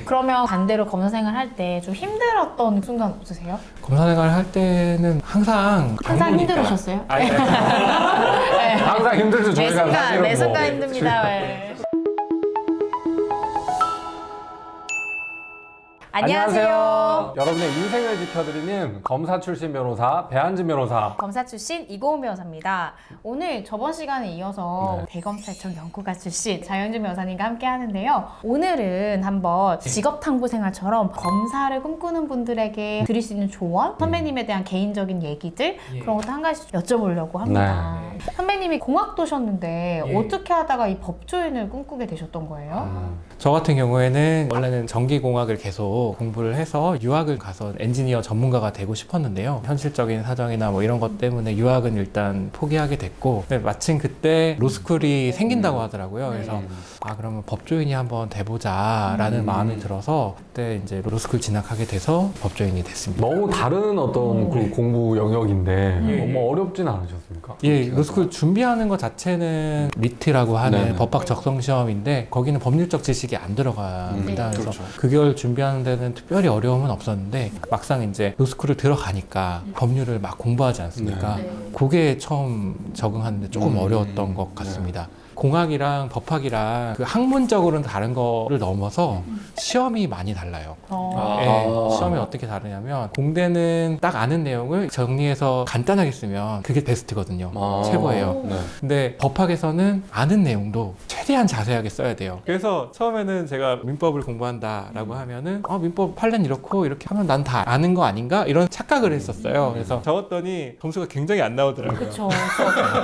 그러면 반대로 검사 생활 할 때 좀 힘들었던 순간 없으세요? 검사 생활 할 때는 항상 항상 바쁘니까. 힘들으셨어요? 아니, 네. 항상 힘들죠. 매 저희가 순간, 사실은 매 뭐. 순간 힘듭니다. 네. 안녕하세요. 여러분의 인생을 지켜드리는 검사 출신 변호사 배한진 변호사. 검사 출신 이고은 변호사입니다. 오늘 저번 시간에 이어서 네. 대검찰청 연구가 출신 자연준 변호사님과 함께 하는데요. 오늘은 한번 직업탐구 생활처럼 검사를 꿈꾸는 분들에게 드릴 수 있는 조언, 선배님에 대한 개인적인 얘기들 그런 것도 한 가지 여쭤보려고 합니다. 선배님이 공학도셨는데 어떻게 하다가 이 법조인을 꿈꾸게 되셨던 거예요? 저 같은 경우에는 원래는 전기공학을 계속 공부를 해서 유학을 가서 엔지니어 전문가가 되고 싶었는데요. 현실적인 사정이나 뭐 이런 것 때문에 유학은 일단 포기하게 됐고, 근데 마침 그때 로스쿨이 생긴다고 하더라고요. 그래서 그러면 법조인이 한번 돼보자 라는 마음이 들어서 그때 이제 로스쿨 진학하게 돼서 법조인이 됐습니다. 너무 다른 어떤 그 공부 영역인데 너무 어렵진 않으셨습니까? 예, 로스쿨 준비하는 것 자체는 리트라고 하는 네네. 법학 적성 시험인데 거기는 법률적 지식이 안 들어갑니다. 그래서 그렇죠. 그걸 준비하는 데는 특별히 어려움은 없었는데 막상 이제 로스쿨을 들어가니까 법률을 막 공부하지 않습니까? 네. 그게 처음 적응하는데 조금 어려웠던 것 같습니다. 공학이랑 법학이랑 그 학문적으로는 다른 거를 넘어서 시험이 많이 달라요. 예, 시험이 어떻게 다르냐면 공대는 딱 아는 내용을 정리해서 간단하게 쓰면 그게 베스트거든요. 최고예요. 네. 근데 법학에서는 아는 내용도 최대한 자세하게 써야 돼요. 그래서 처음에는 제가 민법을 공부한다라고 하면은 민법 판례는 이렇고 이렇게 하면 난 다 아는 거 아닌가? 이런 착각을 했었어요. 그래서 적었더니 점수가 굉장히 안 나오더라고요. 그렇죠.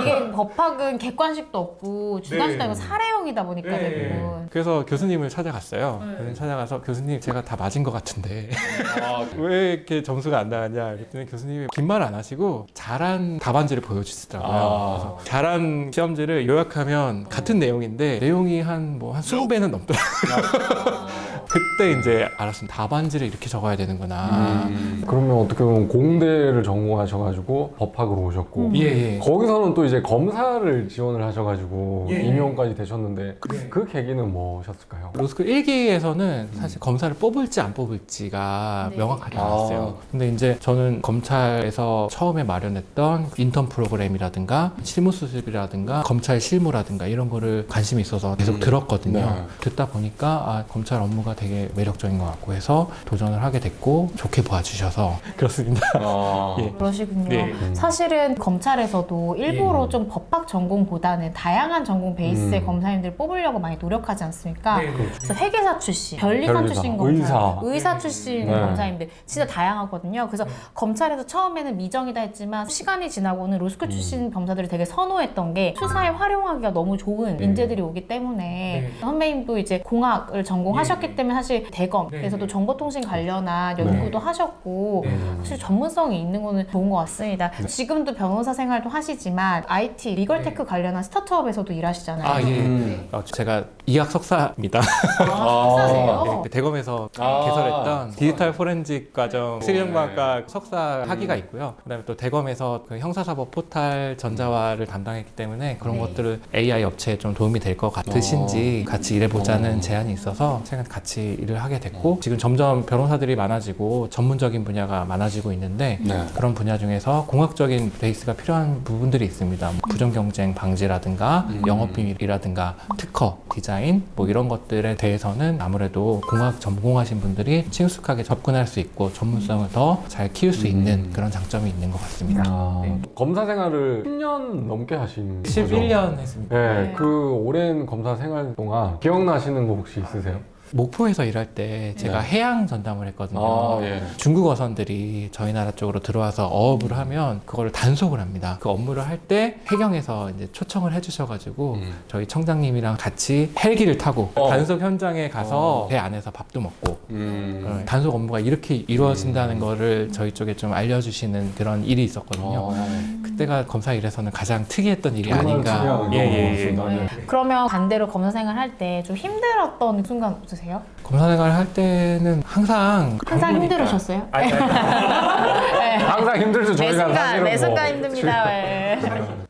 이게 법학은 객관식도 없고 주관식도 아니고 사례형이다 보니까 대부분. 그래서 교수님을 찾아갔어요. 교수님 찾아가서 교수님 제가 다 맞은 것 같은데 왜 이렇게 점수가 안 나왔냐 그랬더니 교수님이 긴 말 안 하시고 잘한 답안지를 보여주시더라고요. 그래서 잘한 시험지를 요약하면 같은 내용인데 내용이 한 20배는 넘더라고요. 그때 이제 알았습니다. 답안지를 이렇게 적어야 되는구나. 그러면 어떻게 보면 공대를 전공하셔가지고 법학으로 오셨고 예. 거기서는 또 이제 검사를 지원을 하셔가지고 예. 임용까지 되셨는데 그 계기는 뭐셨을까요? 로스쿨 1기에서는 사실 검사를 뽑을지 안 뽑을지가 네. 명확하지 않았어요. 근데 이제 저는 검찰에서 처음에 마련했던 인턴 프로그램이라든가 실무 수습이라든가 검찰 실무라든가 이런 거를 관심이 있어서 계속 들었거든요. 네. 듣다 보니까 검찰 업무가 되게 매력적인 것 같고 해서 도전을 하게 됐고 좋게 봐주셔서 그렇습니다. 예. 그러시군요. 네. 사실은 검찰에서도 일부러 좀 법학 전공보다는 다양한 전공 베이스의 검사님들 뽑으려고 많이 노력하지 않습니까? 그래서 회계사 출신, 변리사 변리사, 출신 검사, 의사. 출신 네. 검사님들 진짜 다양하거든요. 그래서 검찰에서 처음에는 미정이다 했지만 시간이 지나고는 로스쿨 출신 검사들이 되게 선호했던 게 수사에 활용하기가 너무 좋은 인재들이 오기 때문에 선배님도 이제 공학을 전공하셨기 때문에 사실 대검에서도 정보통신 관련한 연구도 하셨고 사실 전문성이 있는 거는 좋은 것 같습니다. 지금도 변호사 생활도 하시지만 IT, 리걸테크 관련한 스타트업에서도 일하시잖아요. 예. 제가 이학 석사입니다. 석사세요? 네, 대검에서 개설했던 디지털 포렌식 과정 실용과학과 석사 학위가 있고요. 그다음에 또 대검에서 그 형사사법 포탈 전자화를 담당했기 때문에 그런 것들을 AI 업체에 좀 도움이 될 것 같으신지 같이 일해보자는 제안이 있어서 최근 같이 일을 하게 됐고 지금 점점 변호사들이 많아지고 전문적인 분야가 많아지고 있는데 그런 분야 중에서 공학적인 베이스가 필요한 부분들이 있습니다. 부정경쟁 방지라든가 영업비밀이라든가 특허, 디자인 뭐 이런 것들에 대해서는 아무래도 공학 전공하신 분들이 친숙하게 접근할 수 있고 전문성을 더 잘 키울 수 있는 그런 장점이 있는 것 같습니다. 검사 생활을 10년 넘게 하신 거죠? 11년 했습니다. 네, 그 오랜 검사 생활 동안 기억나시는 거 혹시 있으세요? 목포에서 일할 때 제가 해양 전담을 했거든요. 중국 어선들이 저희 나라 쪽으로 들어와서 어업을 하면 그걸 단속을 합니다. 그 업무를 할 때 해경에서 이제 초청을 해주셔가지고 저희 청장님이랑 같이 헬기를 타고 단속 현장에 가서 배 안에서 밥도 먹고 단속 업무가 이렇게 이루어진다는 거를 저희 쪽에 좀 알려주시는 그런 일이 있었거든요. 그때가 검사 일에서는 가장 특이했던 일이 아닌가. 그러면 반대로 검사 생활 할 때 좀 힘들었던 순간 없으세요? 검사 생활을 할 때는 항상 힘들으셨어요? 항상 힘들죠. 저희가 사실은 매 순간 뭐 힘듭니다. 네.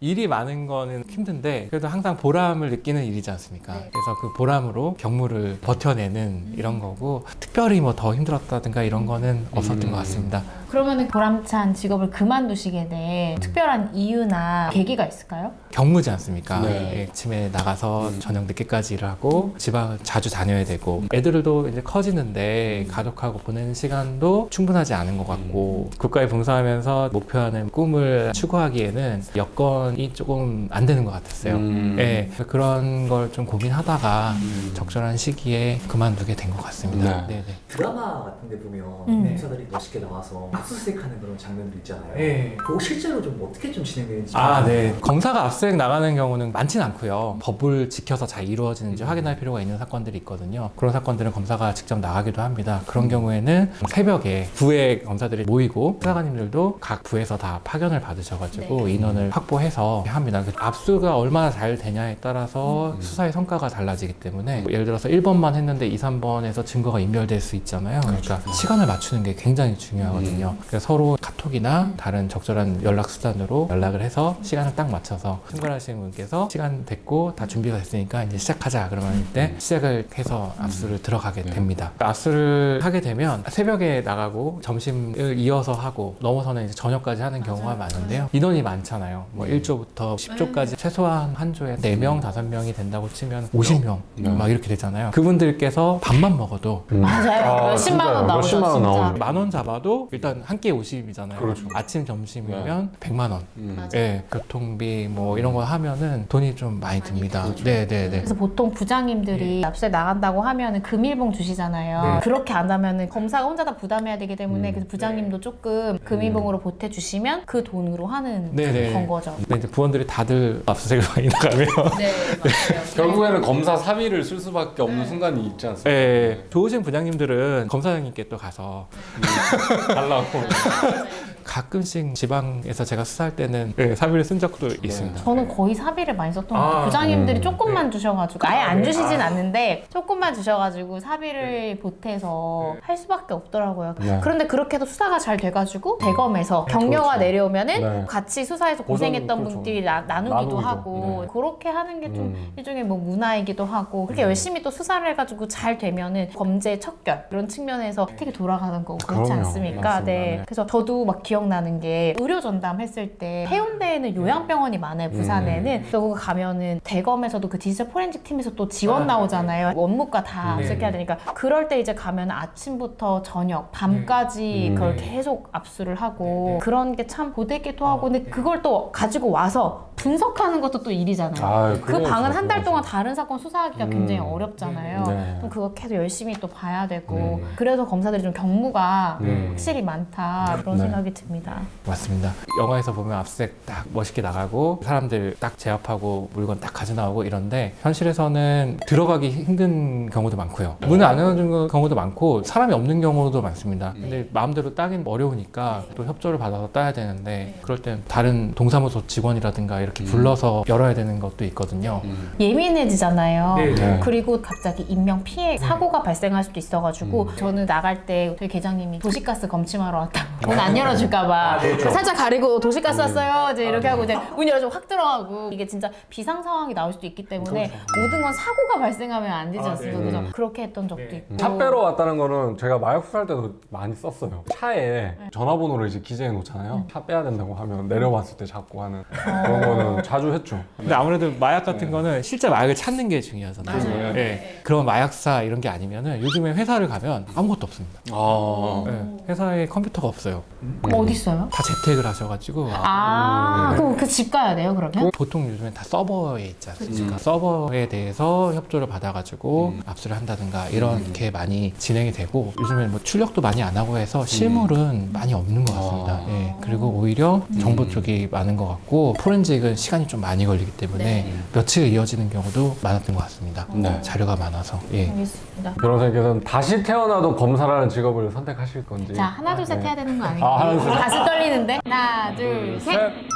일이 많은 거는 힘든데 그래도 항상 보람을 느끼는 일이지 않습니까? 그래서 그 보람으로 경무를 버텨내는 이런 거고 특별히 뭐 더 힘들었다든가 이런 거는 없었던 것 같습니다. 그러면은 보람찬 직업을 그만두시게 된 특별한 이유나 계기가 있을까요? 경무지 않습니까? 네. 예, 아침에 나가서 저녁 늦게까지 일하고 지방을 자주 다녀야 되고 애들도 이제 커지는데 가족하고 보내는 시간도 충분하지 않은 것 같고 국가에 봉사하면서 목표하는 꿈을 추구하기에는 여건이 조금 안 되는 것 같았어요. 예, 그래서 그런 걸 좀 고민하다가 적절한 시기에 그만두게 된 것 같습니다. 네. 네네. 드라마 같은 데 보면 회사들이 멋있게 나와서 압수수색하는 그런 장면들 있잖아요. 네. 그거 실제로 좀 어떻게 좀 진행되는지. 네. 검사가 압수수색 나가는 경우는 많진 않고요. 법을 지켜서 잘 이루어지는지 확인할 필요가 있는 사건들이 있거든요. 그런 사건들은 검사가 직접 나가기도 합니다. 그런 경우에는 새벽에 부의 검사들이 모이고 수사관님들도 각 부에서 다 파견을 받으셔가지고 인원을 확보해서 합니다. 그 압수가 얼마나 잘 되냐에 따라서 수사의 성과가 달라지기 때문에 예를 들어서 1번만 했는데 2, 3번에서 증거가 인멸될 수 있잖아요. 그러니까 시간을 맞추는 게 굉장히 중요하거든요. 그래서 서로 카톡이나 다른 적절한 연락 수단으로 연락을 해서 시간을 딱 맞춰서 신고하시는 분께서 시간 됐고 다 준비가 됐으니까 이제 시작하자 그러면 이때 시작을 해서 압수를 들어가게 됩니다. 압수를 하게 되면 새벽에 나가고 점심을 이어서 하고 넘어서는 이제 저녁까지 하는 경우가 많은데요. 인원이 많잖아요. 뭐 1조부터 10조까지 최소한 한 조에 4명, 5명이 된다고 치면 50명 막 이렇게 되잖아요. 그분들께서 밥만 먹어도 맞아요. 몇십만 원 나오죠, 몇십만 원 진짜. 나오죠. 10,000원 잡아도 일단 한 끼에 50이잖아요. 그렇죠. 아침 점심이면 100만 원. 맞아요. 예, 교통비 뭐 이런 거 하면은 돈이 좀 많이 듭니다. 네, 네, 네. 그래서 보통 부장님들이 압수에 나간다고 하면은 금일봉 주시잖아요. 그렇게 안 하면은 검사가 혼자 다 부담해야 되기 때문에 그래서 부장님도 조금 금일봉으로 보태주시면 그 돈으로 하는 네네. 건 거죠. 근데 이제 부원들이 다들 압수수색을 많이 나가면 네, 맞아요. 결국에는 검사 사비를 쓸 수밖에 없는 순간이 있지 않습니까? 예, 좋으신 부장님들은 검사장님께 또 가서 달라고. 가끔씩 지방에서 제가 수사할 때는 사비를 쓴 적도 있습니다. 저는 거의 사비를 많이 썼던 것 같아요. 부장님들이 조금만 주셔가지고 아예 안 주시진 않는데 조금만 주셔가지고 사비를 보태서 할 수밖에 없더라고요. 네. 그런데 그렇게 해도 수사가 잘 돼가지고 대검에서 격려가 내려오면은 네. 같이 수사에서 고생했던 그렇죠. 분들이 나누기도 나누기도. 하고 네. 그렇게 하는 게 좀 일종의 뭐 문화이기도 하고 그렇게 열심히 또 수사를 해가지고 잘 되면은 범죄 척결 이런 측면에서 되게 돌아가는 거고 그렇지 그럼요. 않습니까? 맞습니다. 네. 네. 그래서 저도 막 기억나는 게 의료 전담 했을 때 해운대에는 요양병원이 많아요. 부산에는. 그래서 거기 가면은 대검에서도 그 디지털 포렌식 팀에서 또 지원 나오잖아요. 원무과 다 압수해야 되니까 그럴 때 이제 가면 아침부터 저녁 밤까지 그걸 계속 압수를 하고 그런 게 참 고되기도 하고 근데 그걸 또 가지고 와서 분석하는 것도 또 일이잖아요. 그 그거 방은 진짜 한 달 그거죠. 동안 다른 사건 수사하기가 굉장히 어렵잖아요. 네. 그럼 그거 계속 열심히 또 봐야 되고 그래서 검사들이 좀 경무가 확실히 많다 그런 네. 생각이 듭니다. 맞습니다. 영화에서 보면 압수수색 딱 멋있게 나가고 사람들 딱 제압하고 물건 딱 가져 나오고 이런데 현실에서는 들어가기 힘든 경우도 많고요. 문을 안 열어주는 경우도 많고 사람이 없는 경우도 많습니다. 근데 마음대로 따긴 어려우니까 또 협조를 받아서 따야 되는데 그럴 땐 다른 동사무소 직원이라든가 이렇게 불러서 열어야 되는 것도 있거든요. 예민해지잖아요. 네. 그리고 갑자기 인명 피해 사고가 발생할 수도 있어가지고 저는 나갈 때 저희 계장님이 도시가스 검침하러 왔다고 문 안 열어줄까봐 살짝 가리고 도시가스 왔어요 이제 이렇게 하고 이제 문 열어주고 확 들어가고 이게 진짜 비상 상황이 나올 수도 있기 때문에 모든 건 사고가 발생하면 안 되지 않습니까? 그래서 그렇게 했던 적도 있고 차 빼러 왔다는 거는 제가 마약 수사할 때도 많이 썼어요. 차에 전화번호를 이제 기재해 놓잖아요. 차 빼야 된다고 하면 내려왔을 때 잡고 하는 그런 거는 자주 했죠. 근데 아무래도 마약 같은 거는 실제 마약을 찾는 게 중요하잖아요. 맞아요. 예. 그런 마약사 이런 게 아니면은 요즘에 회사를 가면 아무것도 없습니다. 예. 회사에 컴퓨터가 없어요. 어디 있어요? 다 재택을 하셔가지고 그럼 그 집 가야 돼요 그러면? 보통 요즘엔 다 서버에 있지 않습니까? 서버에 대해서 협조를 받아가지고 압수를 한다든가 이렇게 많이 진행이 되고 요즘엔 뭐 출력도 많이 안 하고 해서 실물은 많이 없는 것 같습니다. 예. 그리고 오히려 정보 쪽이 많은 것 같고 포렌직은 시간이 좀 많이 걸리기 때문에 며칠 이어지는 경우도 많았던 것 같습니다. 네. 자료가 많아서. 예. 알겠습니다. 변호사님께서는 다시 태어나도 검사라는 직업을 선택하실 건지. 자 하나 둘 셋 해야 되는 거 아니에요? 하나, 둘, 셋. 가슴 떨리는데 하나 둘 셋.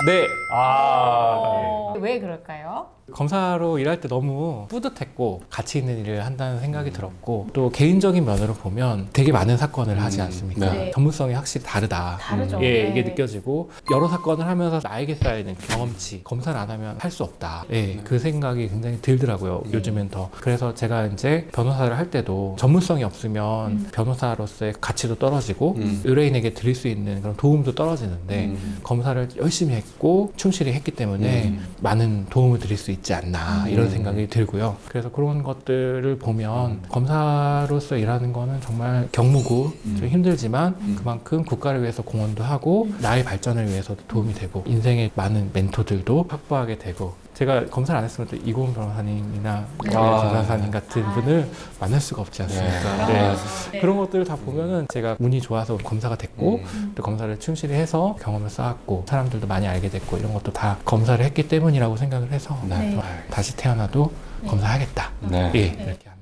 네. 아, 왜 그럴까요? 검사로 일할 때 너무 뿌듯했고 가치 있는 일을 한다는 생각이 들었고 또 개인적인 면으로 보면 되게 많은 사건을 하지 않습니까? 네. 전문성이 확실히 다르다. 다르죠. 예, 네. 이게 느껴지고 여러 사건을 하면서 나에게 쌓이는 경험치 검사를 안 하면 할 수 없다. 예, 그 생각이 굉장히 들더라고요. 요즘엔 더. 그래서 제가 이제 변호사를 할 때도 전문성이 없으면 변호사로서의 가치도 떨어지고 의뢰인에게 드릴 수 있는 그런 도움도 떨어지는데 검사를 열심히 했고 충실히 했기 때문에 많은 도움을 드릴 수 있지 않나 이런 생각이 들고요. 그래서 그런 것들을 보면 검사로서 일하는 거는 정말 경무고 좀 힘들지만 그만큼 국가를 위해서 공헌도 하고 나의 발전을 위해서도 도움이 되고 인생의 많은 멘토들도 확보하게 되고 제가 검사를 안 했으면 또 이고은 변호사님이나 검사사님 같은 분을 만날 수가 없지 않습니까? 네. 그런 것들을 다 보면은 제가 운이 좋아서 검사가 됐고 또 검사를 충실히 해서 경험을 쌓았고 사람들도 많이 알게 됐고 이런 것도 다 검사를 했기 때문이라고 생각을 해서 네. 다시 태어나도 검사하겠다. 네. 예, 이렇게 합니다.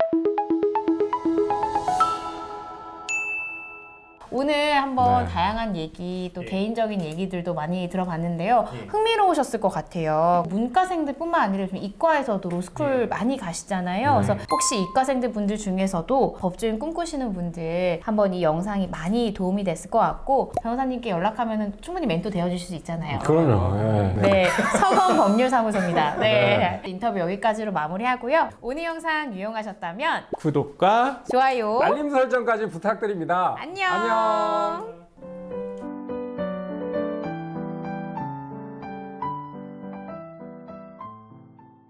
오늘 한번 네. 다양한 얘기 또 예. 개인적인 얘기들도 많이 들어봤는데요. 예. 흥미로우셨을 것 같아요. 문과생들뿐만 아니라 요즘 이과에서도 로스쿨 많이 가시잖아요. 그래서 혹시 이과생들 분들 중에서도 법조인 꿈꾸시는 분들 한번 이 영상이 많이 도움이 됐을 것 같고 변호사님께 연락하면 충분히 멘토 되어주실 수 있잖아요. 그럼요. 예. 네, 서건법률사무소입니다. 네, 인터뷰 여기까지로 마무리하고요. 오늘 영상 유용하셨다면 구독과 좋아요, 알림 설정까지 부탁드립니다. 안녕.